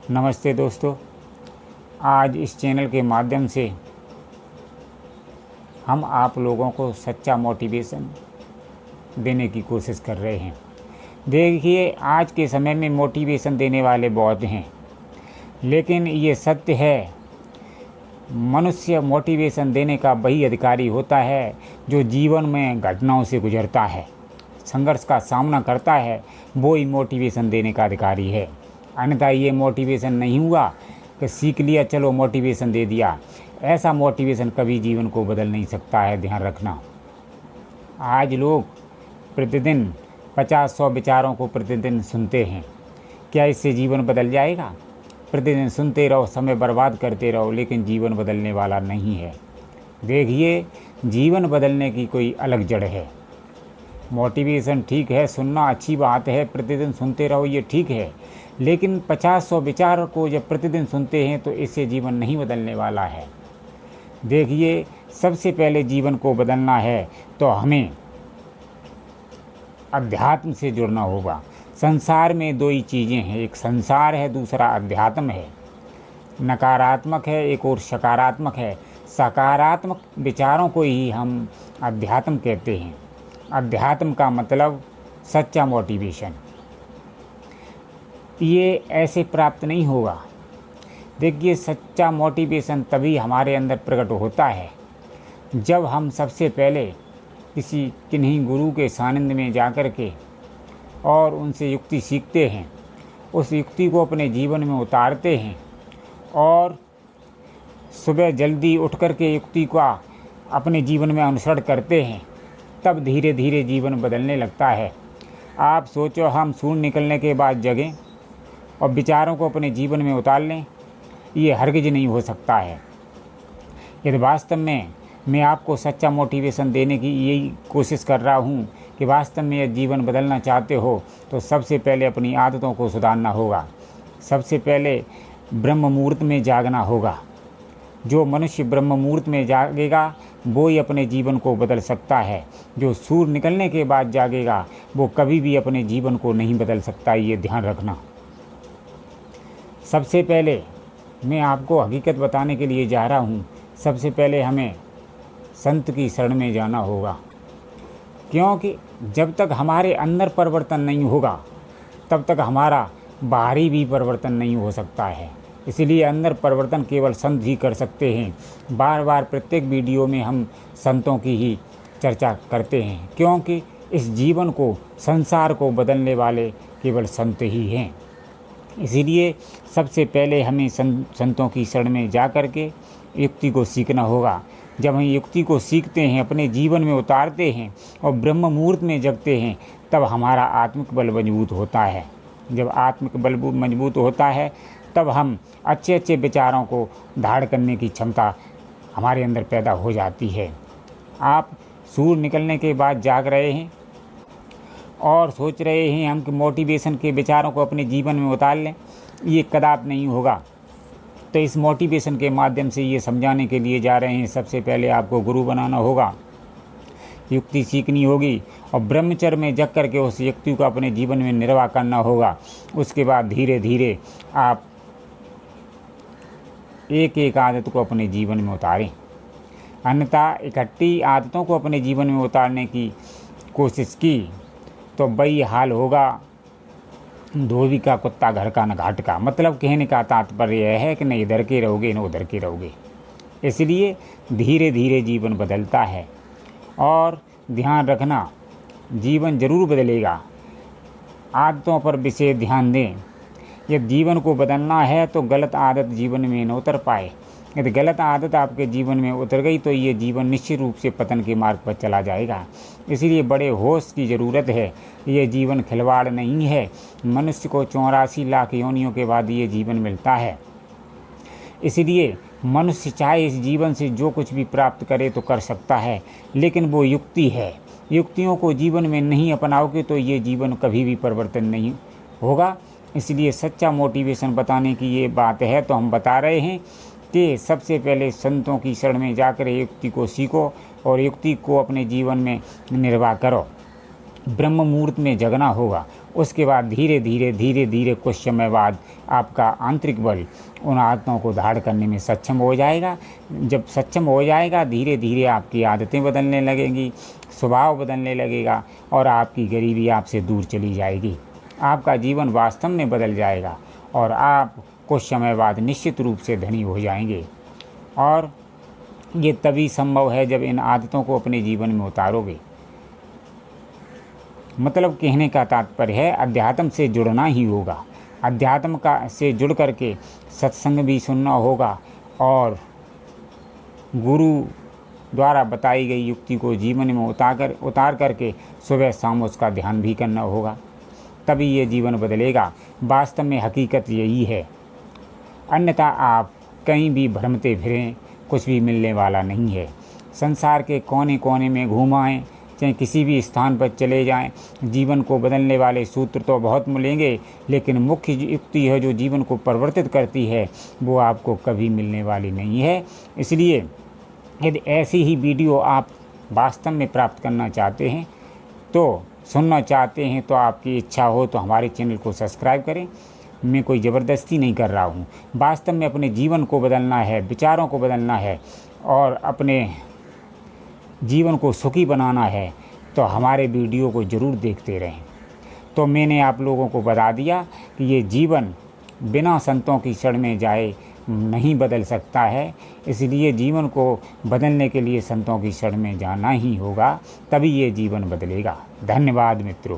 नमस्ते दोस्तों, आज इस चैनल के माध्यम से हम आप लोगों को सच्चा मोटिवेशन देने की कोशिश कर रहे हैं। देखिए, आज के समय में मोटिवेशन देने वाले बहुत हैं, लेकिन ये सत्य है, मनुष्य मोटिवेशन देने का वही अधिकारी होता है जो जीवन में घटनाओं से गुजरता है, संघर्ष का सामना करता है, वो ही मोटिवेशन देने का अधिकारी है। अन्यथा ये मोटिवेशन नहीं हुआ कि सीख लिया, चलो मोटिवेशन दे दिया, ऐसा मोटिवेशन कभी जीवन को बदल नहीं सकता है, ध्यान रखना। आज लोग प्रतिदिन 50-100 विचारों को प्रतिदिन सुनते हैं। क्या इससे जीवन बदल जाएगा? प्रतिदिन सुनते रहो, समय बर्बाद करते रहो, लेकिन जीवन बदलने वाला नहीं है। देखिए, जीवन बदलने की कोई अलग जड़ है। मोटिवेशन ठीक है, सुनना अच्छी बात है, प्रतिदिन सुनते रहो, ये ठीक है, लेकिन 50-100 विचार को जब प्रतिदिन सुनते हैं तो इससे जीवन नहीं बदलने वाला है। देखिए, सबसे पहले जीवन को बदलना है तो हमें अध्यात्म से जुड़ना होगा। संसार में दो ही चीज़ें हैं, एक संसार है, दूसरा अध्यात्म है। नकारात्मक है, एक और सकारात्मक है। सकारात्मक विचारों को ही हम अध्यात्म कहते हैं। अध्यात्म का मतलब सच्चा मोटिवेशन। ये ऐसे प्राप्त नहीं होगा। देखिए, सच्चा मोटिवेशन तभी हमारे अंदर प्रकट होता है जब हम सबसे पहले किसी किन्हीं गुरु के सानिध्य में जाकर के और उनसे युक्ति सीखते हैं, उस युक्ति को अपने जीवन में उतारते हैं और सुबह जल्दी उठ कर के युक्ति का अपने जीवन में अनुसरण करते हैं, तब धीरे धीरे जीवन बदलने लगता है। आप सोचो, हम सूर्य निकलने के बाद जगें और विचारों को अपने जीवन में उतार लें, ये हरगिज नहीं हो सकता है। यदि वास्तव में मैं आपको सच्चा मोटिवेशन देने की यही कोशिश कर रहा हूँ कि वास्तव में यह जीवन बदलना चाहते हो तो सबसे पहले अपनी आदतों को सुधारना होगा। सबसे पहले ब्रह्म मुहूर्त में जागना होगा। जो मनुष्य ब्रह्म मुहूर्त में जागेगा वो ही अपने जीवन को बदल सकता है। जो सूर्य निकलने के बाद जागेगा वो कभी भी अपने जीवन को नहीं बदल सकता, ये ध्यान रखना। सबसे पहले मैं आपको हकीकत बताने के लिए जा रहा हूँ। सबसे पहले हमें संत की शरण में जाना होगा, क्योंकि जब तक हमारे अंदर परिवर्तन नहीं होगा तब तक हमारा बाहरी भी परिवर्तन नहीं हो सकता है। इसलिए अंदर परिवर्तन केवल संत ही कर सकते हैं। बार बार प्रत्येक वीडियो में हम संतों की ही चर्चा करते हैं, क्योंकि इस जीवन को, संसार को बदलने वाले केवल संत ही हैं। इसीलिए सबसे पहले हमें संतों की शरण में जा कर के युक्ति को सीखना होगा। जब हम युक्ति को सीखते हैं, अपने जीवन में उतारते हैं और ब्रह्म मुहूर्त में जगते हैं, तब हमारा आत्मिक बल मजबूत होता है। जब आत्मिक बल मजबूत होता है तब हम अच्छे अच्छे विचारों को धारण करने की क्षमता हमारे अंदर पैदा हो जाती है। आप सूर्य निकलने के बाद जाग रहे हैं और सोच रहे हैं हम कि मोटिवेशन के विचारों को अपने जीवन में उतार लें, ये कदापि नहीं होगा। तो इस मोटिवेशन के माध्यम से ये समझाने के लिए जा रहे हैं, सबसे पहले आपको गुरु बनाना होगा, युक्ति सीखनी होगी और ब्रह्मचर्य में जग करके उस युक्ति को अपने जीवन में निर्वाह करना होगा। उसके बाद धीरे धीरे आप एक एक आदत को अपने जीवन में उतारें। अन्यथा इकट्ठी आदतों को अपने जीवन में उतारने की कोशिश की तो वही हाल होगा धोबी का कुत्ता घर का न घाट का। मतलब कहने का तात्पर्य यह है कि न इधर के रहोगे न उधर के रहोगे। इसलिए धीरे धीरे जीवन बदलता है और ध्यान रखना, जीवन जरूर बदलेगा। आदतों पर विशेष ध्यान दें। यदि जीवन को बदलना है तो गलत आदत जीवन में न उतर पाए। यदि गलत आदत आपके जीवन में उतर गई तो ये जीवन निश्चित रूप से पतन के मार्ग पर चला जाएगा। इसलिए बड़े होश की ज़रूरत है। ये जीवन खिलवाड़ नहीं है। मनुष्य को 84 लाख योनियों के बाद ये जीवन मिलता है। इसलिए मनुष्य चाहे इस जीवन से जो कुछ भी प्राप्त करे तो कर सकता है, लेकिन वो युक्ति है। युक्तियों को जीवन में नहीं अपनाओगे तो ये जीवन कभी भी परिवर्तन नहीं होगा। इसलिए सच्चा मोटिवेशन बताने की ये बात है, तो हम बता रहे हैं कि सबसे पहले संतों की शरण में जाकर युक्ति को सीखो और युक्ति को अपने जीवन में निर्वाह करो। ब्रह्म मुहूर्त में जगना होगा। उसके बाद धीरे धीरे कुछ समय बाद आपका आंतरिक बल उन आदतों को धारण करने में सक्षम हो जाएगा। जब सक्षम हो जाएगा, धीरे धीरे आपकी आदतें बदलने लगेंगी, स्वभाव बदलने लगेगा और आपकी गरीबी आपसे दूर चली जाएगी। आपका जीवन वास्तव में बदल जाएगा और आप कुछ समय बाद निश्चित रूप से धनी हो जाएंगे। और ये तभी संभव है जब इन आदतों को अपने जीवन में उतारोगे। मतलब कहने का तात्पर्य है, अध्यात्म से जुड़ना ही होगा। अध्यात्म से जुड़ करके सत्संग भी सुनना होगा और गुरु द्वारा बताई गई युक्ति को जीवन में उतार करके सुबह शाम उसका ध्यान भी करना होगा। तभी ये जीवन बदलेगा। वास्तव में हकीकत यही है, अन्यथा आप कहीं भी भ्रमते फिरें, कुछ भी मिलने वाला नहीं है। संसार के कोने कोने में घूमाएं, चाहे किसी भी स्थान पर चले जाएं, जीवन को बदलने वाले सूत्र तो बहुत मिलेंगे, लेकिन मुख्य युक्ति है जो जीवन को परिवर्तित करती है, वो आपको कभी मिलने वाली नहीं है। इसलिए यदि ऐसी ही वीडियो आप वास्तव में प्राप्त करना चाहते हैं, तो सुनना चाहते हैं, तो आपकी इच्छा हो तो हमारे चैनल को सब्सक्राइब करें। मैं कोई ज़बरदस्ती नहीं कर रहा हूँ। वास्तव में अपने जीवन को बदलना है, विचारों को बदलना है और अपने जीवन को सुखी बनाना है, तो हमारे वीडियो को ज़रूर देखते रहें। तो मैंने आप लोगों को बता दिया कि ये जीवन बिना संतों की शरण में जाए नहीं बदल सकता है। इसलिए जीवन को बदलने के लिए संतों की शरण में जाना ही होगा, तभी ये जीवन बदलेगा। धन्यवाद मित्रों।